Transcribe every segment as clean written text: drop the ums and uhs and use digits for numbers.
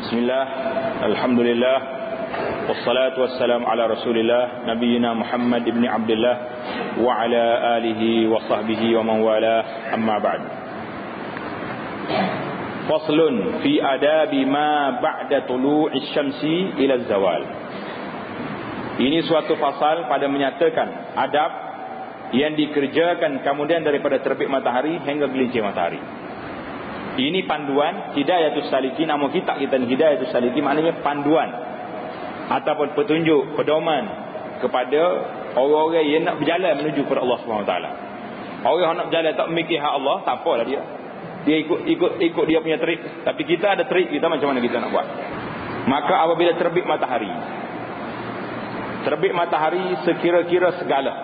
Bismillah, alhamdulillah, wassalatu wassalamu ala rasulillah, nabiyina Muhammad ibn Abdullah wa ala alihi wa sahbihi wa man wala, amma ba'd. Faslun fi adabi ma ba'da tulu'i syamsi ila zawal. Ini suatu fasal pada menyatakan adab yang dikerjakan kemudian daripada terbit matahari hingga gelincir matahari. Ini panduan Hidayatus Salikin. Nama kitab kita ni Hidayatus Salikin, maknanya panduan ataupun petunjuk, pedoman kepada orang-orang yang nak berjalan menuju kepada Allah SWT. Orang yang nak berjalan tak memikir hak Allah, tak apalah dia ikut dia punya trik. Tapi kita ada trik kita, macam mana kita nak buat. Maka apabila terbit matahari sekira-kira segala,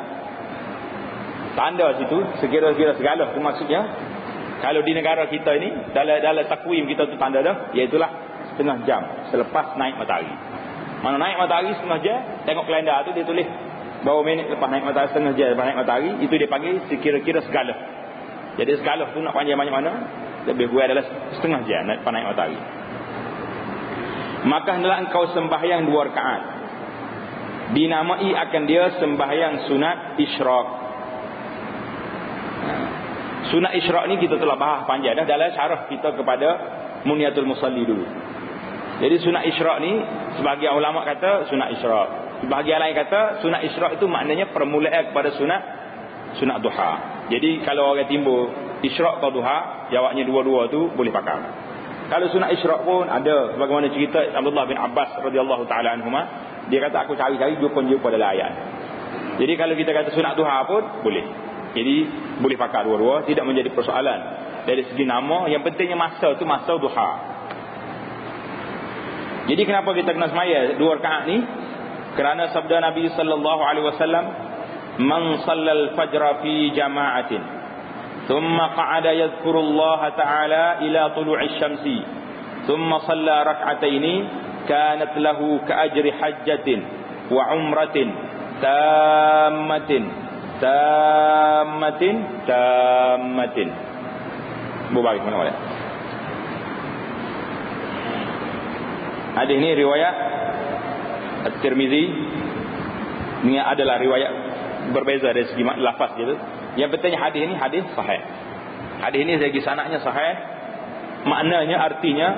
tanda situ sekira-kira segala tu maksudnya, kalau di negara kita ini, dalam takwim kita tu tanda dah, iaitulah setengah jam selepas naik matahari. Mana naik matahari setengah jam, tengok kalender tu dia tulis berapa minit lepas naik matahari, setengah jam lepas naik matahari, itu dia panggil sekira-kira segala. Jadi segala tu nak panjang banyak mana, lebih kurang adalah setengah jam lepas naik matahari. Maka hendaklah engkau sembahyang 2 rakaat. Dinamai akan dia sembahyang sunat isyraq. Sunat isyraq ni kita telah bahas panjang dah dalam syarah kita kepada Muniyatul Musalli dulu. Jadi sunat isyraq ni, sebahagian ulama kata sunat isyraq, sebahagian lain kata sunat isyraq itu maknanya permulaan kepada sunat duha. Jadi kalau orang timbul isyraq atau duha, jawabnya dua-dua tu boleh pakai. Kalau sunat isyraq pun ada, sebagaimana cerita Abdullah bin Abbas radhiyallahu taala anhuma, dia kata aku cari-cari jumpa dalam ayat. Jadi kalau kita kata sunat duha pun boleh. Jadi boleh pakai dua-dua, tidak menjadi persoalan dari segi nama. Yang pentingnya masa tu masa duha. Jadi kenapa kita kena semaya 2 rakaat ni? Kerana sabda Nabi sallallahu alaihi wasallam, man sallal fajra fi jama'atin thumma qa'ada yadhkurullaha ta'ala ila tulu'i syamsi thumma salla rak'ataini kanat lahu ka ajri hajjatin wa umratin tammatin. Bubari mana boleh. Hadis ni riwayat At-Tirmizi. Ini adalah riwayat berbeza dari segi lafaz dia tu. Yang pentingnya hadis ni hadis sahih. Hadis ni segi sanadnya sahih. Maknanya, artinya,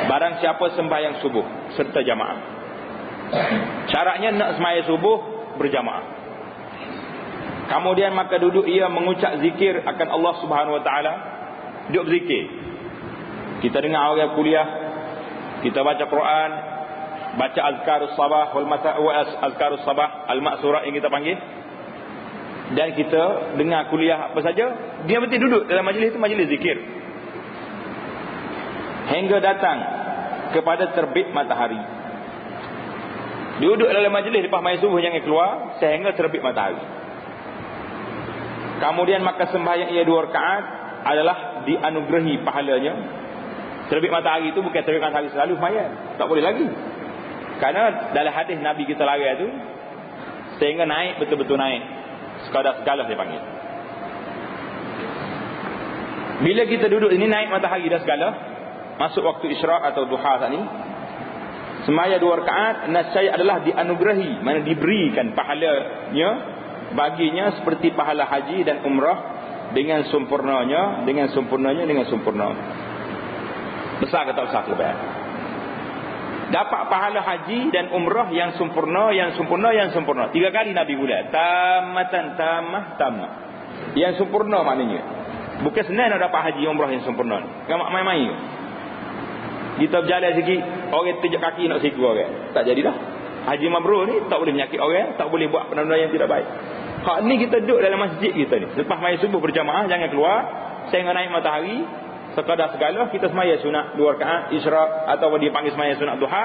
barang siapa sembahyang subuh serta jamaah, syaratnya nak sembahyang subuh berjamaah. Kemudian maka duduk ia mengucap zikir akan Allah Subhanahu Wa Taala. Duduk berzikir. Kita dengar orang kuliah, kita baca Quran, baca azkarus sabah wal masa wa azkarus sabah al-ma'surah yang kita panggil. Dan kita dengar kuliah apa saja, dia mesti duduk dalam majlis itu, majlis zikir. Hingga datang kepada terbit matahari. Duduk dalam majlis lepas main subuh jangan keluar sehingga terbit matahari. Kemudian maka sembahyang ia 2 rakaat adalah dianugerahi pahalanya. Terbit matahari itu bukan terbit matahari selalu sembahyang, tak boleh lagi. Kerana dalam hadis Nabi kita larang tu, sehingga naik betul-betul naik, sekadar segala dia panggil. Bila kita duduk ini naik matahari dah segala, masuk waktu isyraq atau duha saat ni, sembahyang 2 rakaat nascaya adalah dianugerahi, mana diberikan pahalanya baginya seperti pahala haji dan umrah dengan sempurnanya. Besar ke tak besar kelebihan? Dapat pahala haji dan umrah yang sempurna. 3 kali Nabi bulat. Tamah. Yang sempurna maknanya. Bukan senang nak dapat haji umrah yang sempurna. Gamak main-main. Kita berjalan sikit, orang terjak kaki nak siku orang. Tak jadi dah. Haji mabrur ni tak boleh menyakit orang, tak boleh buat benda yang tidak baik. Hak ni kita duduk dalam masjid kita ni. Lepas maya subuh berjamaah, jangan keluar sehingga naik matahari. Sekadar segala kita semaya sunat 2 rakaat isyraq atau dia panggil semaya sunat duha,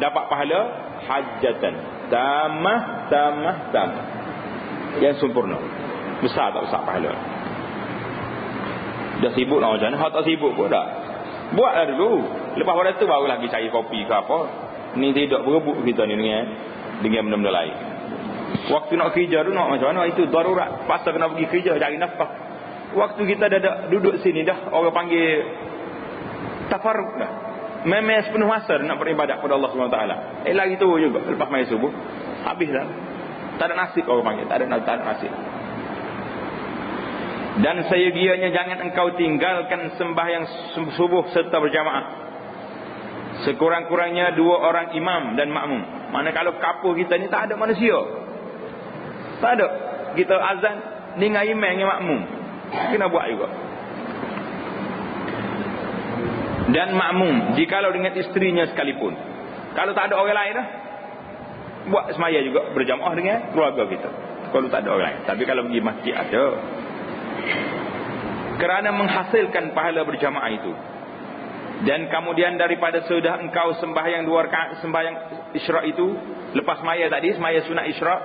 dapat pahala hajjatan tamah. Yang sempurna. Besar tak besar pahala? Dah sibuk lah macam mana? Hak tak sibuk pun dah. Buatlah dulu. Lepas pada tu baru lagi cari kopi ke apa. Ni tidak berebut kita ni dengan benda-benda lain. Waktu nak kerja tu nak macam mana? Itu darurat. Pasal kena pergi kerja cari nafkah. Waktu kita dah duduk sini dah, orang panggil tafarruq dah. memang sepenuh masa nak beribadat kepada Allah SWT. Lagi tu juga lepas maya subuh habis dah. Tak ada nasib orang panggil, tak ada nasib. Dan seyogianya jangan engkau tinggalkan sembahyang subuh serta berjamaah. Sekurang-kurangnya 2 orang imam dan makmum. Mana kalau kampung kita ni tak ada manusia. Tak ada. Kita azan dengan imam dengan makmum. Kena buat juga. Dan makmum jikalau dengan isterinya sekalipun. Kalau tak ada orang lain dah, buat semaya juga berjamaah dengan keluarga kita. Kalau tak ada orang lain. Tapi kalau pergi masjid ada. Kerana menghasilkan pahala berjamaah itu. Dan kemudian daripada sudah engkau sembahyang 2 rakaat sembahyang isyraq itu, lepas semaya tadi, semaya sunat isyraq.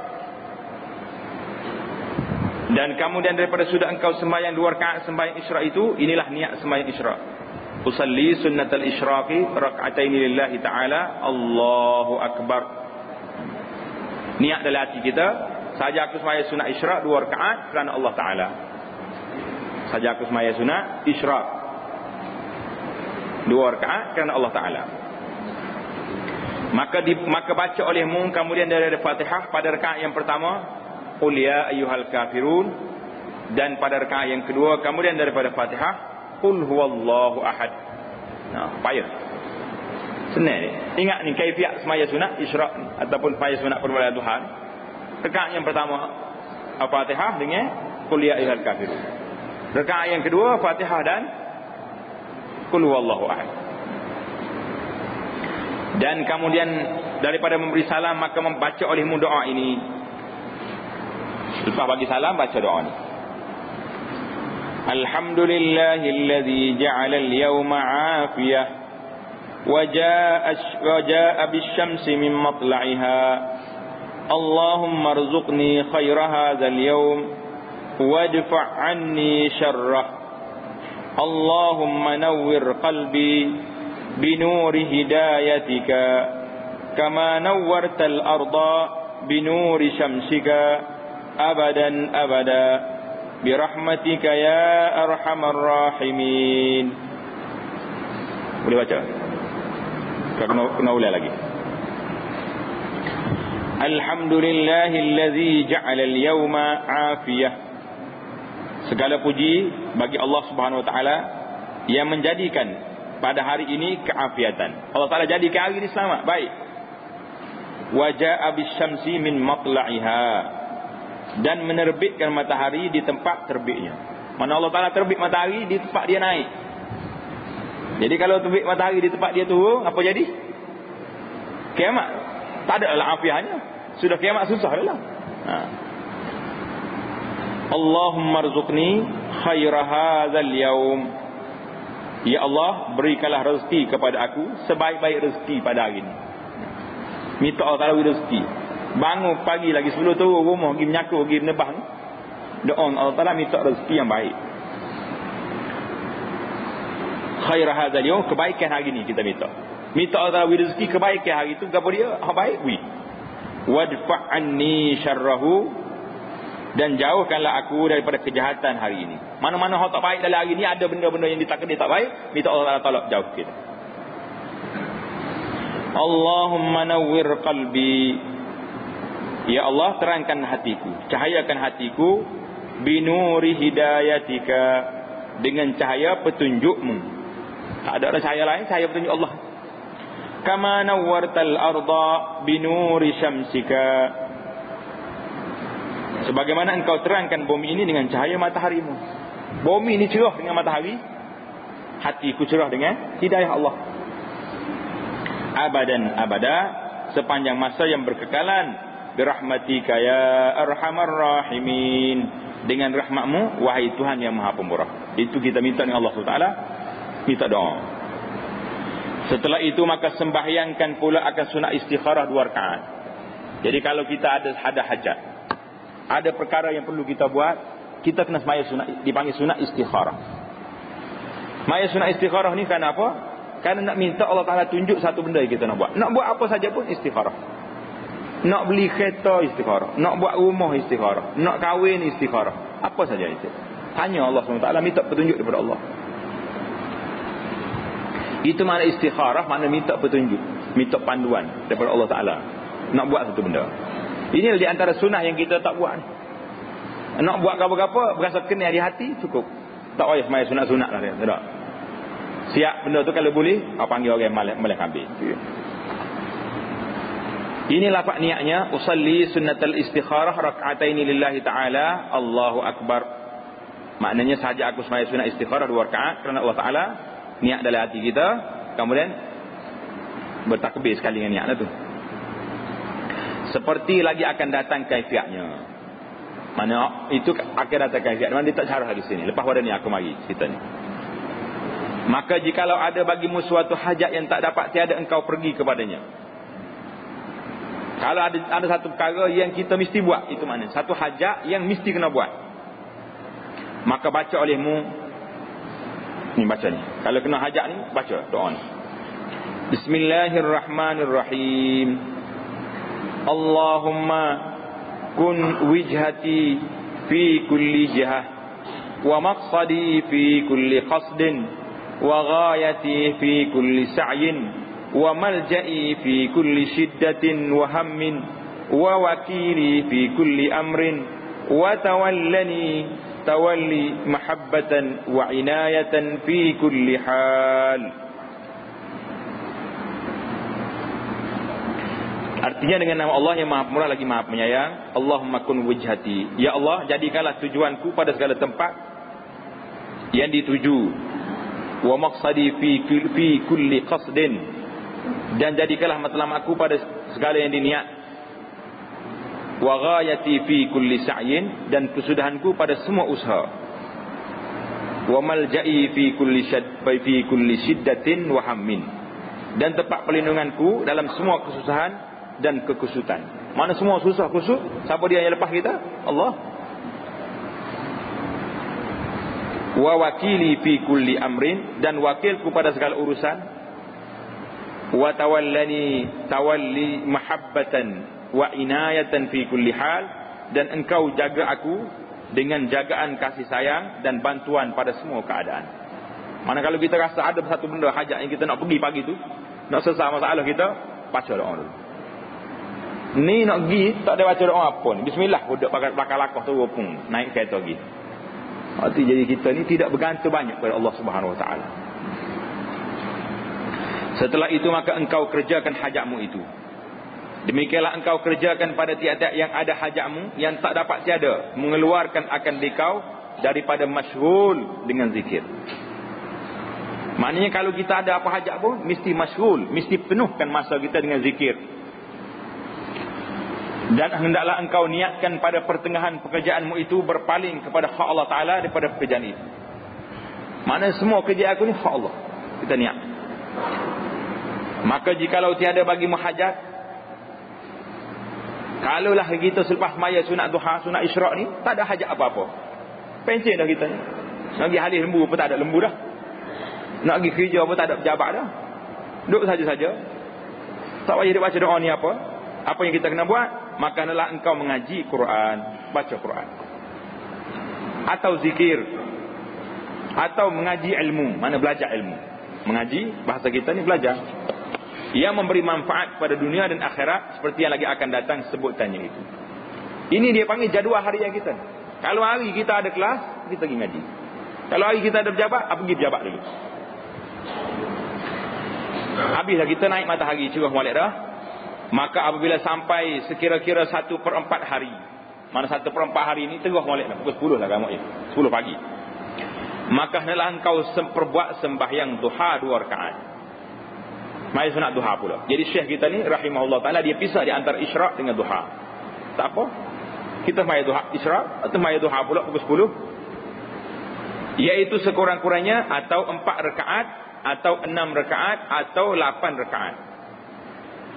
Dan kemudian daripada sudah engkau sembahyang 2 rakaat sembahyang isyraq itu, inilah niat sembahyang isyraq. Usalli sunnatal isyraqi rak'ataini lillahi ta'ala, Allahu akbar. Niat dalam hati kita, saja aku sembahyang sunat isyraq 2 rakaat kerana Allah Taala. Saja aku sembahyang sunat isyraq 2 rakaat kerana Allah Taala. Maka baca olehmu kemudian dari Fatihah pada rakaat yang pertama, qul ya ayyuhal kafirun, dan pada rakaat yang kedua kemudian daripada Fatihah, qul huwallahu ahad. Nah, payah. Senang ni. Ingat ni kaifiat semaya sunat isyraq ataupun semaya sunat permulaan Tuhan. Rakaat yang pertama Al-Fatihah dengan qul ya ayyuhal kafirun. Rakaat yang kedua Fatihah dan qul huwallahu ahad. Dan kemudian daripada memberi salam maka membaca olehmu doa ini. Lepas bagi salam baca doa ni. Alhamdulillahilladzi ja'ala al-yawma 'afiyah wa jaa'a bisyamsi min matla'iha. Allahumma arzuqni khaira hadzal yawm wadfa' 'anni syarrah. Allahumma nawwir qalbi binuri hidayatika kama nawwartal arda binuri syamsika abadan abada birahmatika ya arhamar rahimin. Boleh baca? Kena ulang lagi. Alhamdulillahilladzi ja'ala al-yawma 'afiyah. Segala puji bagi Allah Subhanahu wa taala yang menjadikan pada hari ini keafiatan. Allah Taala jadikan hari ini selamat, baik. Wa ja'a bisyamsi min matla'iha, dan menerbitkan matahari di tempat terbitnya. Mana Allah Taala terbit matahari di tempat dia naik. Jadi kalau terbit matahari di tempat dia turun, apa jadi? Kiamat. Tak ada lah afiahnya. Sudah kiamat susah lah. Allahumma arzuqni khaira hadzal yaum. Ya Allah, berikanlah rezeki kepada aku sebaik-baik rezeki pada hari ini. Minta Allah Taala rezeki. Bangun pagi lagi sebelum turun rumah pergi menyakur, pergi menebang. Doa Allah Taala minta rezeki yang baik. Khaira hadzal yaum, kebaikan hari ini kita minta. Minta Allah Taala rezeki kebaikan hari itu, gapo dia? Baik wi. Wadfa' anni syarrahu, dan jauhkanlah aku daripada kejahatan hari ini. Mana-mana hal tak baik dalam hari ini, ada benda-benda yang ditakdir tak baik, minta Allah Taala jauh kita. Allahumma nawwir qalbi. Ya Allah, terangkan hatiku, cahayakan hatiku binuri hidayatika, dengan cahaya petunjukmu. Tak ada cahaya lain, cahaya petunjuk Allah. Kama nawwartal arda binuri syamsika, sebagaimana engkau terangkan bumi ini dengan cahaya mataharimu. Bumi ini cerah dengan matahari, hatiku cerah dengan hidayah Allah. Abadan abada, sepanjang masa yang berkekalan. Birahmatika ya arhamar rahimin, dengan rahmatmu wahai Tuhan yang maha pemurah. Itu kita minta dengan Allah SWT, minta doa. Setelah itu maka sembahyangkan pula akan sunat istikharah 2 rakaat. Jadi kalau kita ada hajat, ada perkara yang perlu kita buat, kita kena semaya sunat, dipanggil sunat istikharah. Semaya sunat istikharah ni kerana apa? Kerana nak minta Allah Taala tunjuk satu benda yang kita nak buat. Nak buat apa saja pun istikharah. Nak beli kereta istikharah, nak buat rumah istikharah, nak kahwin istikharah, apa saja itu. Tanya Allah SWT, minta petunjuk daripada Allah. Itu makna istikharah, makna minta petunjuk, minta panduan daripada Allah Ta'ala nak buat satu benda. Ini di antara sunnah yang kita tak buat. Nak buat apa-apa berasa kena di hati, cukup. Tak payah semaya sunat-sunat lah dia. Tak. Siap benda tu kalau boleh, panggil orang malak ambil. Ini lafaz niatnya, usalli sunnatal istikharah rak'ataini lillahi ta'ala, Allahu akbar. Maknanya sahaja aku semaya sunat istikharah 2 rakaat kerana Allah Ta'ala, niat dalam hati kita, kemudian bertakbir sekali dengan niat tu. Seperti lagi akan datang kaifiatnya. Mana itu akan datang kaifiat. Mana dia tak syarah di sini. Lepas pada ni aku mari cerita ni. Maka jikalau ada bagimu suatu hajat yang tak dapat tiada engkau pergi kepadanya. Kalau ada satu perkara yang kita mesti buat, itu maknanya satu hajat yang mesti kena buat, maka baca olehmu ni, baca ni. Kalau kena hajat ni, baca doa ni. Bismillahirrahmanirrahim. Allahumma kun wijhati fi kulli jihah, wa maqsadi fi kulli qasdin, wa ghayati fi kulli sa'yin, wa malja'i fi kulli shiddatin wa hammin, wa wakili fi kulli amrin, wa tawallani tawalli mahabbatan wa inayatan fi kulli hal. Artinya dengan nama Allah yang Maha Pemurah lagi Maha Penyayang. Allahumma kun wujhati, ya Allah, jadikanlah tujuanku pada segala tempat yang dituju. Wa maqsadi fi kulli qasdin, dan jadikanlah matlamatku pada segala yang diniat. Wa ghayati fi kulli sa'yin, dan kesudahanku pada semua usaha. Wa malja'i fi kulli shiddatin wa hammin, dan tempat perlindunganku dalam semua kesusahan dan kekusutan. Mana semua susah kusut, siapa dia yang lepas kita? Allah. Wa wakili fi kulli amrin, dan wakilku pada segala urusan. Wa tawallani tawalli mahabbatan wa inayatan fi kulli hal, dan engkau jaga aku dengan jagaan kasih sayang dan bantuan pada semua keadaan. Mana kalau kita rasa ada satu benda hajat yang kita nak pergi pagi tu, nak selesai masalah kita, baca doa dulu. Ni nak pergi, tak ada baca doa apa ni. Bismillah, duduk belakang lakoh tu pun naik kereta pergi. Arti jadi kita ni tidak bergantung banyak kepada Allah Subhanahu Wa Taala. Setelah itu maka engkau kerjakan hajatmu itu. Demikianlah engkau kerjakan pada tiap-tiap yang ada hajatmu yang tak dapat tiada mengeluarkan akan dikau daripada masyghul dengan zikir. Maknanya kalau kita ada apa hajat pun mesti masyghul, mesti penuhkan masa kita dengan zikir. Dan hendaklah engkau niatkan pada pertengahan pekerjaanmu itu berpaling kepada hak Allah Ta'ala daripada pekerjaan itu. Mana semua kerja aku ni hak Allah, kita niat. Maka jikalau tiada bagimu hajat, kalaulah kita selepas maya sunat duha, sunat isyraq ni, tak ada hajat apa-apa, pencen dah kita ni. Nak pergi halih lembu pun tak ada lembu dah. Nak pergi kerja pun tak ada pejabat dah. Duduk saja-saja, tak payah dia baca doa ni apa. Apa yang kita kena buat? Maka hendaklah engkau mengaji Quran, baca Quran, atau zikir, atau mengaji ilmu. Mana belajar ilmu. Mengaji, bahasa kita ni belajar, yang memberi manfaat pada dunia dan akhirat, seperti yang lagi akan datang sebutannya itu. Ini dia panggil jadual harian kita. Kalau hari kita ada kelas, kita pergi ngaji. Kalau hari kita ada pejabat, pergi pejabat dulu. Habislah kita naik matahari curah balik dah. Maka apabila sampai sekira-kira 1/4 hari, mana 1/4 hari ni terus molek dah, pukul 10 lah kamu ya, 10 pagi. Maka hendaklah engkau perbuat sembahyang duha 2 rakaat. Mai sunat duha pula. Jadi syekh kita ni rahimahullah taala dia pisah di antara isyraq dengan duha. Tak apa. Kita mai duha isyraq atau mai duha pula pukul 10. Iaitu sekurang-kurangnya atau 4 rakaat atau 6 rakaat atau 8 rakaat.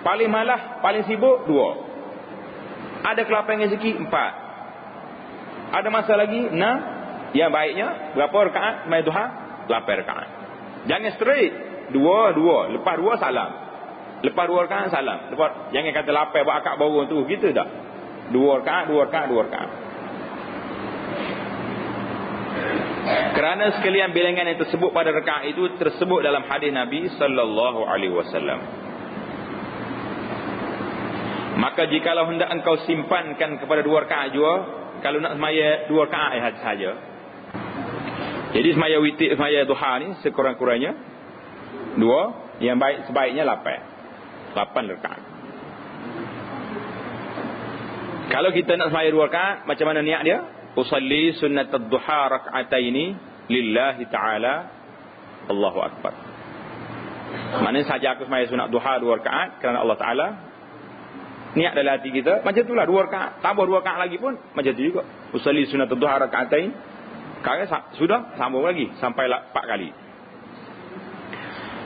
Paling malah, paling sibuk 2. Ada kelapangan rezeki 4. Ada masa lagi 6. Yang baiknya berapa rakaat mai duha? 8 rakaat. Jangan straight 2. Lepas 2 salam. Lepas 2 rakaat salam. Lepas, jangan kata 8 buat akad baru tu, gitu tak. 2 rakaat. Kerana sekalian bilangan yang tersebut pada rakaat itu tersebut dalam hadis Nabi sallallahu alaihi wasallam. Maka jikalau hendak engkau simpankan kepada 2 rakaat jua, kalau nak semaya 2 rakaat saja. Jadi semaya witir, semaya duha ni sekurang-kurangnya 2, yang baik sebaiknya 8 rakaat. Kalau kita nak semaya 2 rakaat, macam mana niat dia? Usalli sunnatud duha rak'ataini lillahi ta'ala Allahu akbar. Maknanya saja aku semaya sunat duha 2 rakaat kerana Allah Ta'ala. Niat dalam hati kita macam itulah 2 rakaat. Tambah 2 rakaat lagi pun macam tu juga. Usalli sunnatud duha rak'atain. Kalau sudah sambung lagi sampai 4 kali.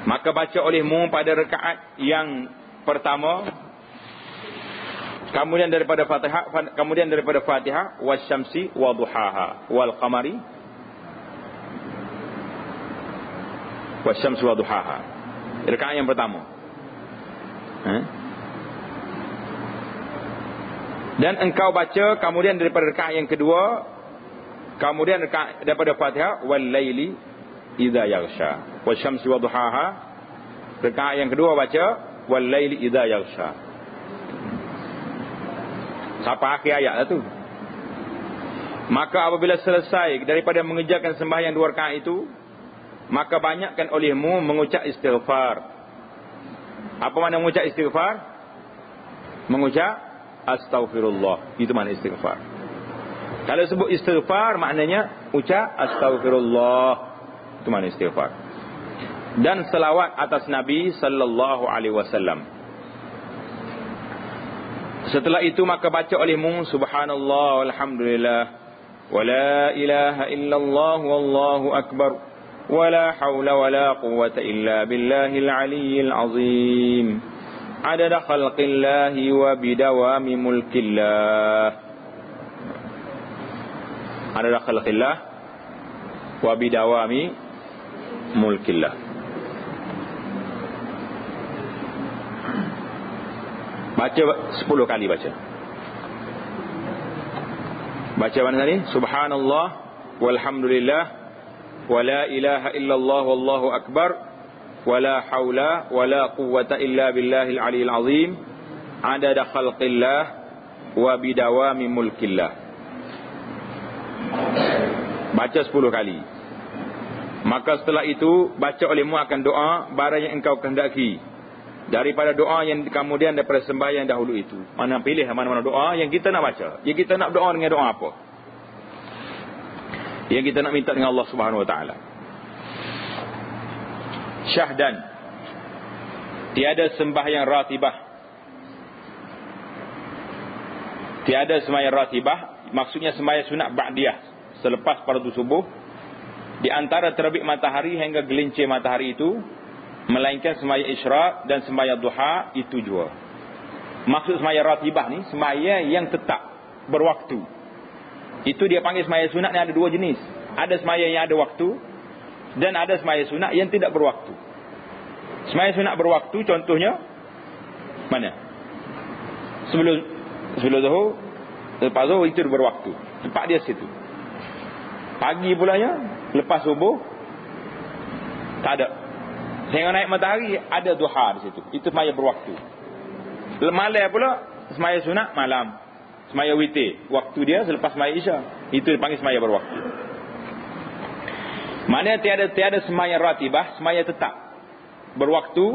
Maka baca olehmu pada rakaat yang pertama, kemudian daripada Fatihah wasyamsi wa duhaha wal qamari wasyamsi wa duhaha. Rakaat yang pertama. Dan engkau baca kemudian daripada rakaat yang kedua, kemudian rakaat daripada Fatihah wal laili idza yaghsha wasyamsi wa duhaha. Rakaat yang kedua baca wal laili idza yaghsha. Sampai akhir ayat lah tu. Maka apabila selesai daripada mengerjakan sembahyang 2 rakaat itu, maka banyakkan olehmu mengucap istighfar. Apa makna mengucap istighfar? Mengucap astaghfirullah. Itu makna istighfar. Kalau sebut istighfar maknanya ucap astaghfirullah. Itu makna istighfar. Dan selawat atas Nabi sallallahu alaihi wasallam. Setelah itu maka baca olehmu subhanallah walhamdulillah wa la ilaha illallah wallahu akbar wa la hawla wa la quwwata illa billahil aliyyil azim adada khalqillahi wa bidawami mulkillah. Adada khalqillah wa bidawami mulkillah. Baca 10 kali baca. Baca mana tadi? Subhanallah walhamdulillah wa la ilaha illallah wallahu akbar wa la haula wa la quwwata illa billahil aliyyil azim adada khalqillah wa bidawami mulkillah. Baca 10 kali. Maka setelah itu baca olehmu akan doa barang yang engkau kehendaki daripada doa yang kemudian daripada sembahyang dahulu itu. Mana pilih mana-mana doa yang kita nak baca. Yang kita nak berdoa dengan doa apa? Yang kita nak minta dengan Allah Subhanahu Wa Taala. Syahdan. Tiada sembahyang ratibah. Tiada sembahyang ratibah, maksudnya sembahyang sunat ba'diyah selepas fardu subuh di antara terbit matahari hingga gelincir matahari itu, melainkan sembahyang isyraq dan sembahyang duha itu jua. Maksud sembahyang ratibah ni sembahyang yang tetap berwaktu. Itu dia panggil sembahyang sunat ni ada 2 jenis. Ada sembahyang yang ada waktu dan ada sembahyang sunat yang tidak berwaktu. Sembahyang sunat berwaktu contohnya mana? Sebelum zuhur, lepas zuhur itu berwaktu. Tempat dia situ. Pagi pulanya lepas subuh tak ada. Tengok naik matahari ada duha di situ. Itu sembahyang berwaktu. Malam pula sembahyang sunat malam. Sembahyang witir waktu dia selepas sembahyang isya. Itu dipanggil sembahyang berwaktu. Maknanya tiada sembahyang ratibah, sembahyang tetap berwaktu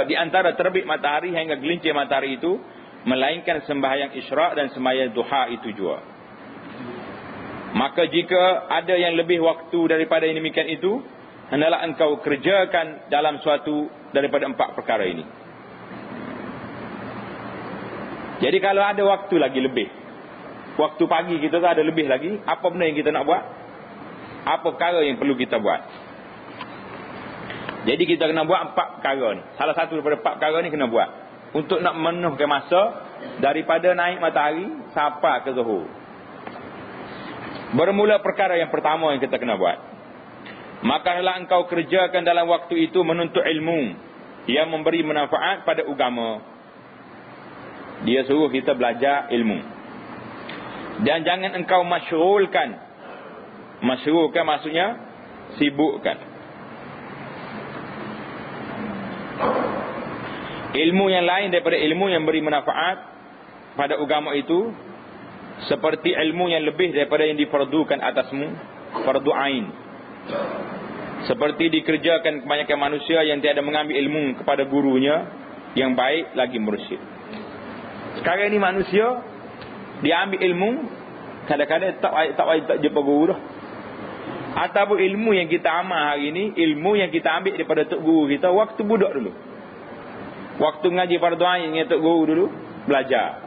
di antara terbit matahari hingga gelincir matahari itu, melainkan sembahyang isyraq dan sembahyang duha itu jua. Maka jika ada yang lebih waktu daripada yang demikian itu, hendaklah engkau kerjakan dalam suatu daripada 4 perkara ini. Jadi kalau ada waktu lagi lebih, waktu pagi kita tu ada lebih lagi, apa benda yang kita nak buat? Apa perkara yang perlu kita buat? Jadi kita kena buat 4 perkara ni. Salah satu daripada 4 perkara ni kena buat untuk nak memenuhkan masa daripada naik matahari sampai ke zuhur. Bermula perkara yang pertama yang kita kena buat, maka hendaklah engkau kerjakan dalam waktu itu menuntut ilmu yang memberi manfaat pada agama. Dia suruh kita belajar ilmu. Dan jangan engkau masyghulkan Masyhurkan maksudnya sibukkan. Ilmu yang lain daripada ilmu yang beri manfaat pada agama itu, seperti ilmu yang lebih daripada yang difardukan atasmu, fardu ain. Seperti dikerjakan kebanyakan manusia yang tiada mengambil ilmu kepada gurunya yang baik lagi mursyid. Sekarang ni manusia dia ambil ilmu, kadang-kadang tak jumpa guru dah. Ataupun ilmu yang kita amal hari ni, ilmu yang kita ambil daripada tok guru kita waktu budak dulu. Waktu ngaji fardu ain dengan tok guru dulu, belajar.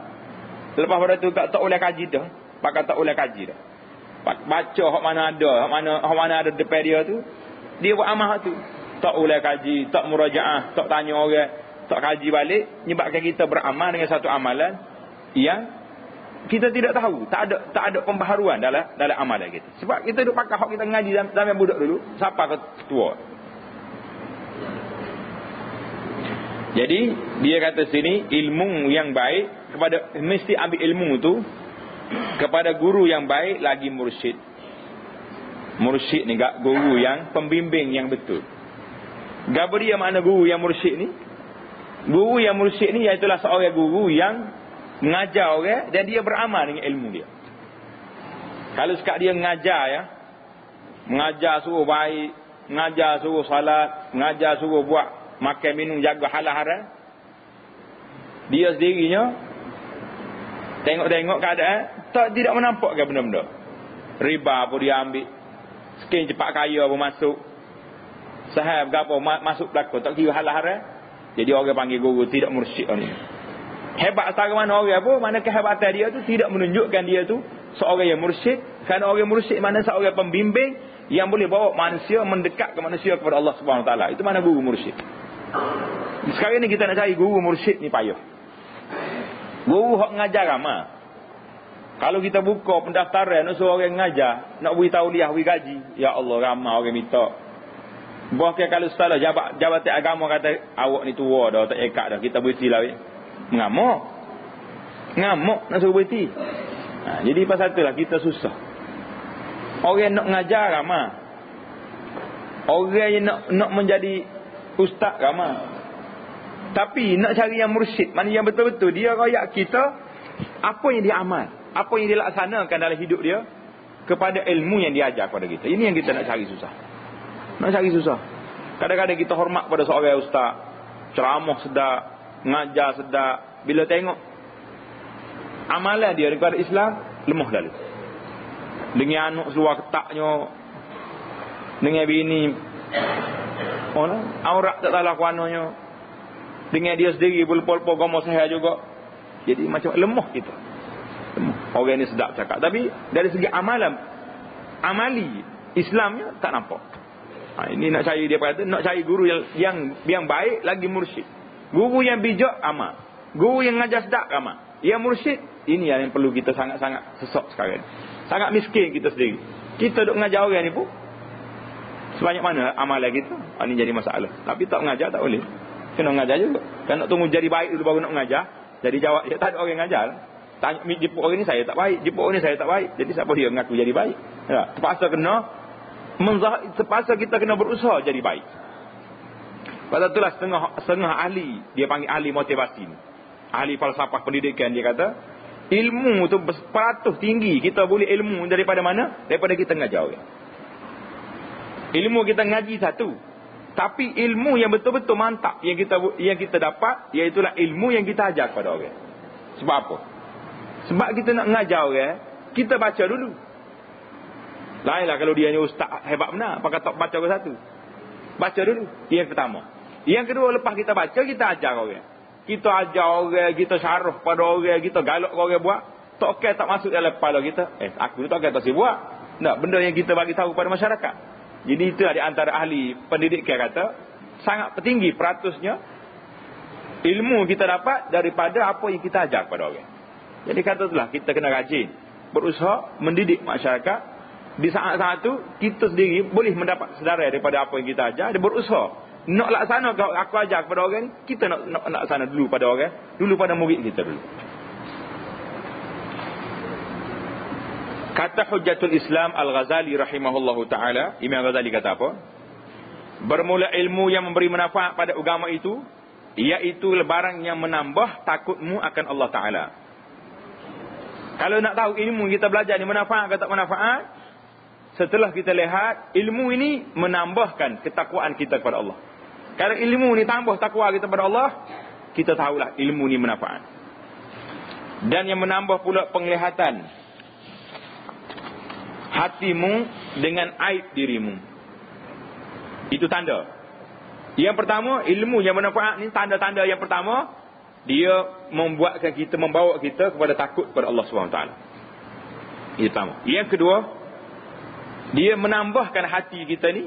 Lepas pada tu tak boleh kaji dah, pakai tak boleh kaji dah. Baca hak mana ada depan dia tu, dia buat amal tu. Tak boleh kaji, tak murajaah, tak tanya orang, tak kaji balik, menyebabkan kita beramal dengan satu amalan yang kita tidak tahu, tak ada pembaharuan dalam amalan kita. Sebab kita duk pakai hak kita ngaji zaman budak dulu, siapa ketua. Jadi dia kata sini, ilmu yang baik kepada, mesti ambil ilmu tu kepada guru yang baik lagi mursyid. Mursyid ni gak guru yang pembimbing yang betul. Gapo dia makna guru yang mursyid ni? Guru yang mursyid ni iaitu seorang guru yang mengajar orang dan dia beramal dengan ilmu dia. Kalau sekat dia mengajar ya, mengajar suruh baik, mengajar suruh salat, mengajar suruh buat makan minum jaga halal haram, dia sendirinya tengok-tengok keadaan tidak menampakkan benda-benda. Riba pun dia ambil, skin cepat kaya pun masuk, sahab gapo masuk belakang, tak kira halal haram. Jadi orang panggil guru tidak mursyid ni. Hebat setara mana orang pun, mana kehebatan dia tu tidak menunjukkan dia tu seorang yang mursyid. Kerana orang mursyid mana seorang pembimbing yang boleh bawa manusia mendekat ke manusia kepada Allah Subhanahu Wa Taala. Itu mana guru mursyid. Sekarang ni kita nak cari guru mursyid ni payah. Guru hak ngajar ramai. Kalau kita buka pendaftaran nak suruh orang ngajar, nak beri tauliah, beri gaji, ya Allah ramai orang minta. Bahkan kalau salah jabatan agama kata awak ni tua dah, tak ekat dah, kita berhenti lah. Ngamuk nak suruh berhenti. Jadi pasal itulah kita susah. Orang nak ngajar ramai, orang yang nak menjadi ustaz ramai, tapi nak cari yang mursyid, mana yang betul-betul dia royak kita apa yang dia amal, apa yang dia laksanakan dalam hidup dia kepada ilmu yang dia ajar kepada kita. Ini yang kita nak cari susah. Nak cari susah. Kadang-kadang kita hormat pada seorang ustaz, ceramah sedap, ngajar sedap, bila tengok amalan dia kepada Islam lemah lalu. Dengan anak seluar ketaknya, dengan bini aurat tak salah kuananya, dengan dia sendiri pol-pol agama sehat juga. Jadi macam lemah kita. Lemah. Orang ni sedap cakap, tapi dari segi amali Islamnya tak nampak. Ini nak cari dia kata, nak cari guru yang baik lagi mursyid. Guru yang bijak amal, guru yang ngajar sedap amal. Yang mursyid, ini yang perlu kita sangat-sangat sesak sekarang. Sangat miskin kita sendiri. Kita duk mengajar orang ni pun sebanyak mana amalan kita. Ini jadi masalah. Tapi tak mengajar tak boleh. Kena mengajar juga. Kan nak tunggu jadi baik dulu baru nak mengajar. Jadi jawab, ya tak ada orang mengajar. Tanya jemput orang ni saya tak baik, jemput orang ni saya tak baik. Jadi siapa dia mengaku jadi baik? Ya, terpaksa kita kena berusaha jadi baik. Pasal itulah setengah ahli, dia panggil ahli motivasi ni, ahli falsafah pendidikan, dia kata ilmu tu peratus tinggi. Kita boleh ilmu daripada mana? Daripada kita ngajar orang. Ilmu kita ngaji satu, tapi ilmu yang betul-betul mantap yang kita dapat, iaitulah ilmu yang kita ajar kepada orang. Sebab apa? Sebab kita nak ngajar orang, kita baca dulu. Lainlah kalau dia ni ustaz hebat benar, pakai tak baca ke satu. Baca dulu. Yang pertama. Yang kedua, lepas kita baca, kita ajar orang. Kita ajar orang, kita syarah pada orang, kita galak orang buat. Tak okay, tak masuk dalam kepala kita. Aku ni tak okay, tak saya buat. Tak, benda yang kita bagi tahu pada masyarakat. Jadi itu di antara ahli pendidikan kata, sangat tinggi peratusnya ilmu kita dapat daripada apa yang kita ajar kepada orang. Jadi kata itulah, kita kena rajin berusaha mendidik masyarakat. Di saat-saat itu kita sendiri boleh mendapat sedarai daripada apa yang kita ajar. Dia berusaha nak laksana aku ajar kepada orang, kita nak laksana dulu pada orang, dulu pada murid kita dulu. Kata Hujjatul Islam Al-Ghazali rahimahullahu ta'ala, Imam Ghazali kata apa? Bermula ilmu yang memberi manfaat pada agama itu, iaitu barang yang menambah takutmu akan Allah Ta'ala. Kalau nak tahu ilmu kita belajar ni manfaat atau tak manfaat, setelah kita lihat ilmu ini menambahkan ketakwaan kita kepada Allah. Kalau ilmu ni tambah takwa kita kepada Allah, kita tahulah ilmu ni manfaat. Dan yang menambah pula penglihatan hatimu dengan aib dirimu. Itu tanda. Yang pertama, ilmu yang bermanfaat ni, tanda-tanda yang pertama, dia membuatkan kita, membawa kita kepada takut kepada Allah SWT. Itu pertama. Yang kedua, dia menambahkan hati kita ni,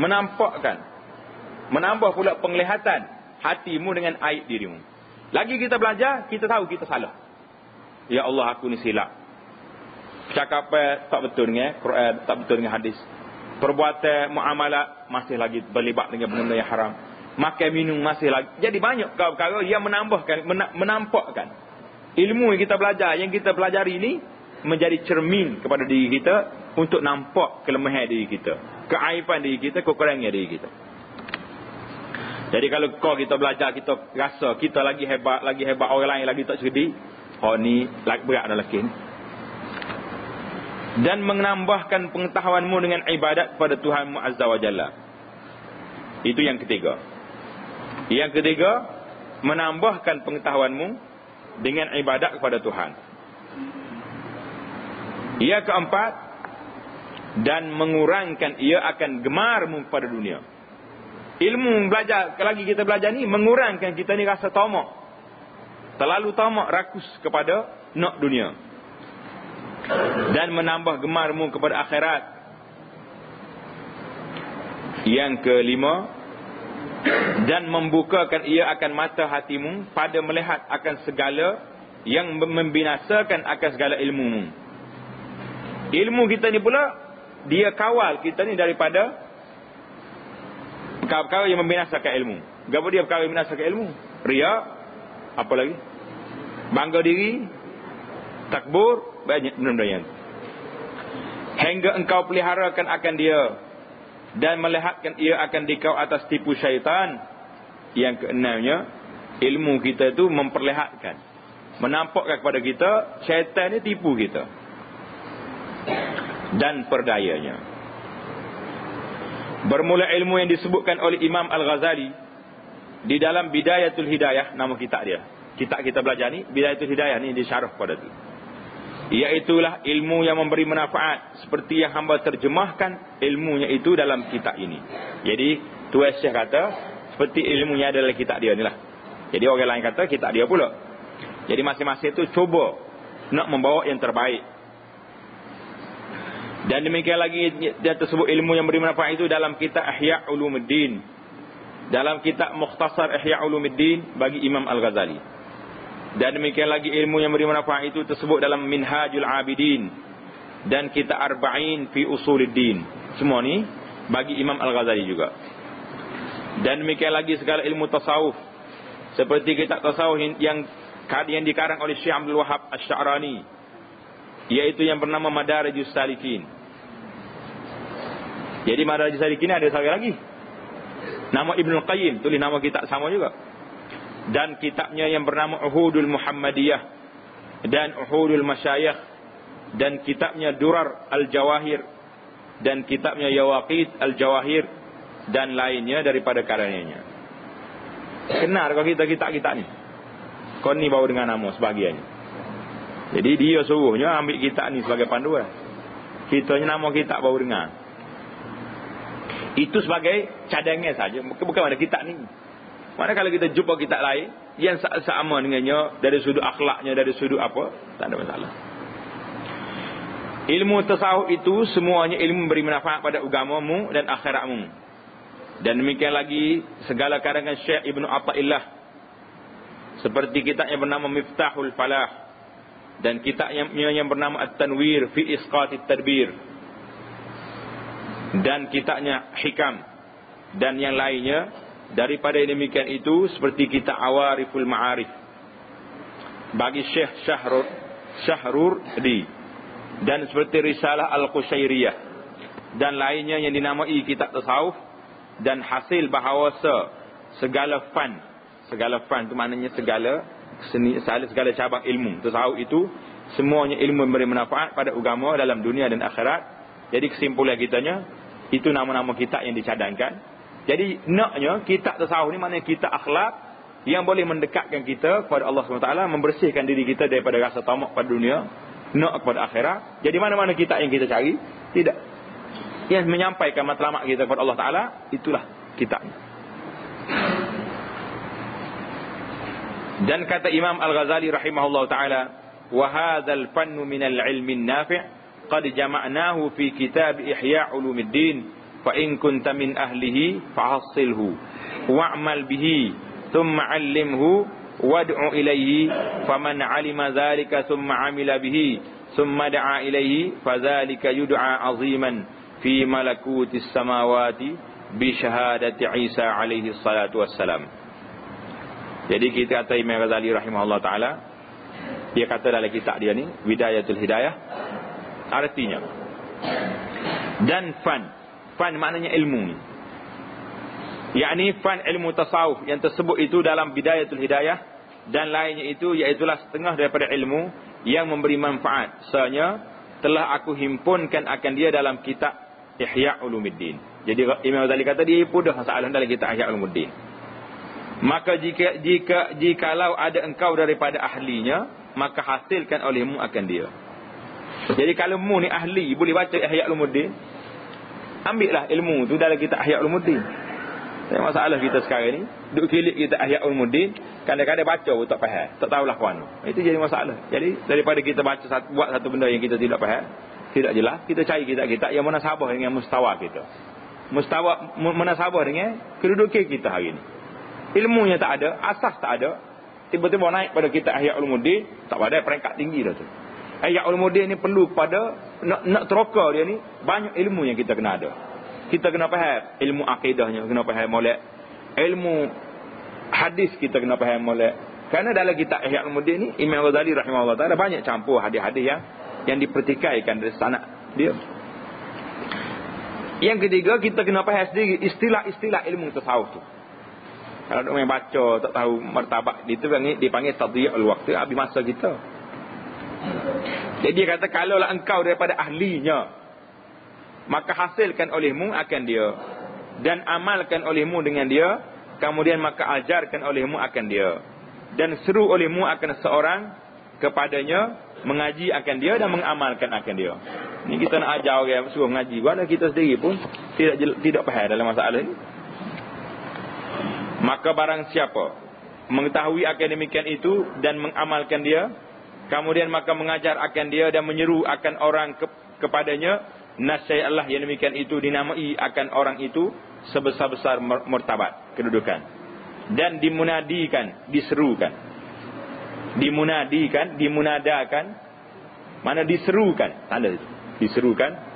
menambah pula penglihatan hatimu dengan aib dirimu. Lagi kita belajar, kita tahu kita salah. Ya Allah, aku ni silap. Cakap tak betul dengan Quran, tak betul dengan hadis. Perbuatan muamalat masih lagi berlibat dengan benda yang haram. Makan minum masih lagi. Jadi banyak perkara yang menambahkan, menampakkan ilmu yang kita belajar, yang kita pelajari ini menjadi cermin kepada diri kita untuk nampak kelemahan diri kita, keaiban diri kita, kekurangan diri kita. Jadi kalau kita belajar, kita rasa kita lagi hebat orang lain lagi tak cerdik, ni berat dah lelaki ni. Dan menambahkan pengetahuanmu dengan ibadat kepada Tuhanmu Azza wa Jalla. Itu yang ketiga. Yang ketiga, menambahkan pengetahuanmu dengan ibadat kepada Tuhan. Yang keempat, dan mengurangkan ia akan gemarmu pada dunia. Ilmu belajar, lagi kita belajar ni, mengurangkan kita ni rasa tamak. Terlalu tamak, rakus kepada nak dunia. Dan menambah gemarmu kepada akhirat. Yang kelima, dan membukakan ia akan mata hatimu pada melihat akan segala yang membinasakan akan segala ilmumu. Ilmu kita ni pula, dia kawal kita ni daripada perkara yang membinasakan ilmu. Apa dia perkara yang membinasakan ilmu? Riya, apa lagi? Bangga diri, takbur, banyak benda-benda yang. Hingga engkau peliharakan akan dia dan melihatkan ia akan dikau atas tipu syaitan. Yang keenamnya, ilmu kita tu memperlihatkan, menampakkan kepada kita syaitan ni tipu kita dan perdayanya. Bermula ilmu yang disebutkan oleh Imam Al-Ghazali di dalam Bidayatul Hidayah, nama kitab dia. Kitab kita belajar ni, Bidayatul Hidayah ni disyarah pada tu. Iaitulah ilmu yang memberi manfaat, seperti yang hamba terjemahkan ilmunya itu dalam kitab ini. Jadi Tuan Syekh kata seperti ilmunya adalah kitab dia ni lah. Jadi orang lain kata kitab dia pula. Jadi masing-masing tu cuba nak membawa yang terbaik. Dan demikian lagi dia tersebut ilmu yang beri manfaat itu dalam kitab Ihya Ulumuddin, dalam kitab Mukhtasar Ihya Ulumuddin bagi Imam Al-Ghazali. Dan demikian lagi ilmu yang beri manfaat itu tersebut dalam Minhajul Abidin dan kitab Arba'in fi Usuluddin. Semua ni bagi Imam Al-Ghazali juga. Dan demikian lagi segala ilmu tasawuf, seperti kitab tasawuf yang dikarang oleh Syekh Abdul Wahab Asy-Sya'rani, yaitu yang bernama Madarijus Salikin. Jadi Madarijus Salikin ada satu lagi, nama Ibnul Qayyim, tulis nama kitab sama juga. Dan kitabnya yang bernama Uhudul Muhammadiyah dan Uhudul Masyayikh, dan kitabnya Durar Al-Jawahir, dan kitabnya Yawaqit Al-Jawahir, dan lainnya daripada karyanya. Kenal kau kitab-kitab ni? Kau ni bawa dengan nama sebagiannya. Jadi dia suruhnya ambil kitab ni sebagai panduan. Kitanya nama kitab baru dengar. Itu sebagai cadangan saja, bukan ada kitab ni. Mana kalau kita jumpa kitab lain yang sama dengannya dari sudut akhlaknya, dari sudut apa, tak ada masalah. Ilmu tasawuf itu semuanya ilmu beri manfaat pada agamamu dan akhiratmu. Dan demikian lagi segala karangan Syekh Ibnu Athaillah, seperti kitab yang bernama Miftahul Falah, dan kitab yang bernama At-Tanwir fi Isqatit Tadbir, dan kitabnya Hikam, dan yang lainnya. Daripada demikian itu seperti kitab Awariful Ma'arif bagi Syekh Syahrur di, dan seperti Risalah Al-Qushairiyah dan lainnya yang dinamai kitab tasawuf, dan hasil bahawa segala fan itu maknanya segala seni, segala cabang ilmu tasawuf itu semuanya ilmu memberi manfaat pada agama dalam dunia dan akhirat. Jadi kesimpulan kitanya itu nama-nama kitab yang dicadangkan. Jadi naknya kitab tasawuf ni maknanya kitab akhlak yang boleh mendekatkan kita kepada Allah SWT, membersihkan diri kita daripada rasa tamak pada dunia, nak kepada akhirat. Jadi mana-mana kitab yang kita cari, tidak, yang menyampaikan matlamat kita kepada Allah Ta'ala, itulah kitabnya. Dan kata Imam Al-Ghazali rahimahullah ta'ala, wa hadzal fannu minal ilmin nafi' qad jama'nahu fi kitab Ihya' Ulumuddin, fa in kunta min ahlihi fahassilhu wa'mal bihi ثم علمه وادع إليه فمن علم ذلك ثم عمل به ثم دعا إليه فذلك يدعى عظيما في ملكوت السماوات بشهادة عيسى عليه الصلاة والسلام. Jadi kita kata Imam Ghazali rahimahullah ta'ala, dia kata dalam kitab dia ni Widayatul Hidayah, artinya dan fan maknanya ilmu, yakni fan ilmu tasawuf yang tersebut itu dalam Bidayatul Hidayah dan lainnya itu iaitulah setengah daripada ilmu yang memberi manfaat. Sebenarnya telah aku himpunkan akan dia dalam kitab Ihya' Ulumuddin. Jadi Imam Ghazali kata dia pun dah masalah dalam kitab Ihya' Ulumuddin. Maka jikalau ada engkau daripada ahlinya, maka hasilkan olehmu akan dia. Jadi kalau mu ni ahli boleh baca Ihya' Ulumuddin, ambillah ilmu tu dalam kitab Ihya' Ulumuddin. Masalah kita sekarang ni, duk kilik kita Ihya' Ulumuddin, kadang-kadang baca pun tak faham, tak tahulah kuan. Itu jadi masalah. Jadi daripada kita baca buat satu benda yang kita tidak faham, tidak jelas, kita cari kitab-kitab yang munasabah dengan mustawa kita. Munasabah dengan kedudukan kita hari ni. Ilmunya tak ada, asas tak ada, tiba-tiba naik pada kitab Ihya' Ulumuddin, tak ada peringkat tinggi dah tu. Ihya' Ulumuddin ni perlu kepada nak teroka dia ni, banyak ilmu yang kita kena ada. Kita kena faham ilmu akidahnya, kena faham molek. Ilmu hadis kita kena faham molek. Kerana dalam kitab Ihya' Ulumuddin ni Imam Ghazali rahimahullah ta'ala banyak campur hadis-hadis yang dipertikaikan dari sanad dia. Yang ketiga, kita kena faham sendiri istilah-istilah ilmu tasawuf tu. Kalau nak main baca tak tahu martabat itu dipanggil tadhi'ul waqti, habis masa kita. Jadi dia kata kalaulah engkau daripada ahlinya, maka hasilkan olehmu akan dia dan amalkan olehmu dengan dia, kemudian maka ajarkan olehmu akan dia dan seru olehmu akan seorang kepadanya, mengaji akan dia dan mengamalkan akan dia. Ni kita nak ajar orang suruh mengaji, walaupun kita sendiri pun tidak faham dalam masalah ini. Maka barang siapa mengetahui akan demikian itu dan mengamalkan dia, kemudian maka mengajar akan dia dan menyeru akan orang kepadanya, nasya Allah yang demikian itu dinamai akan orang itu sebesar-besar martabat kedudukan dan dimunadikan, diserukan. Dimunadakan mana diserukan, tanda itu diserukan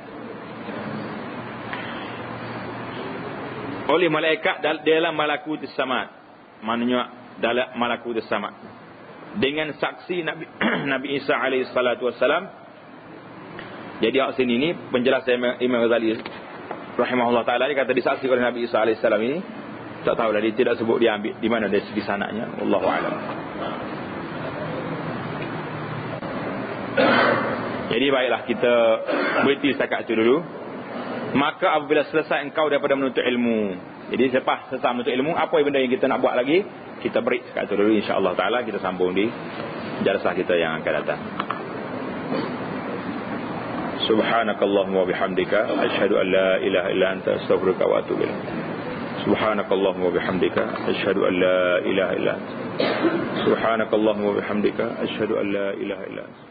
oleh malaikat dalam malakutus samad, maknanya dalam malakutus samad dengan saksi Nabi Isa alaihi salatu wassalam. Jadi kat sini ni penjelasan Imam Ghazali rahimahullah taala, dia kata disaksikan oleh Nabi Isa alaihi salam ini, tak tahulah dia tidak sebut dia ambil di mana dari segi sanadnya, wallahu alam. Jadi baiklah, kita berhenti setakat itu dulu. Maka apabila selesai engkau daripada menuntut ilmu, jadi selepas selesai menuntut ilmu, apa benda yang kita nak buat lagi, kita break setakat itu dulu, insya-Allah taala kita sambung di jalsah kita yang akan datang. Subhanakallahumma wa bihamdika asyhadu an la ilaha illa anta astaghfiruka wa atubu ilaik. Subhanakallahumma wa bihamdika asyhadu an la ilaha illa anta. Subhanakallahumma wa bihamdika asyhadu an la ilaha illa anta.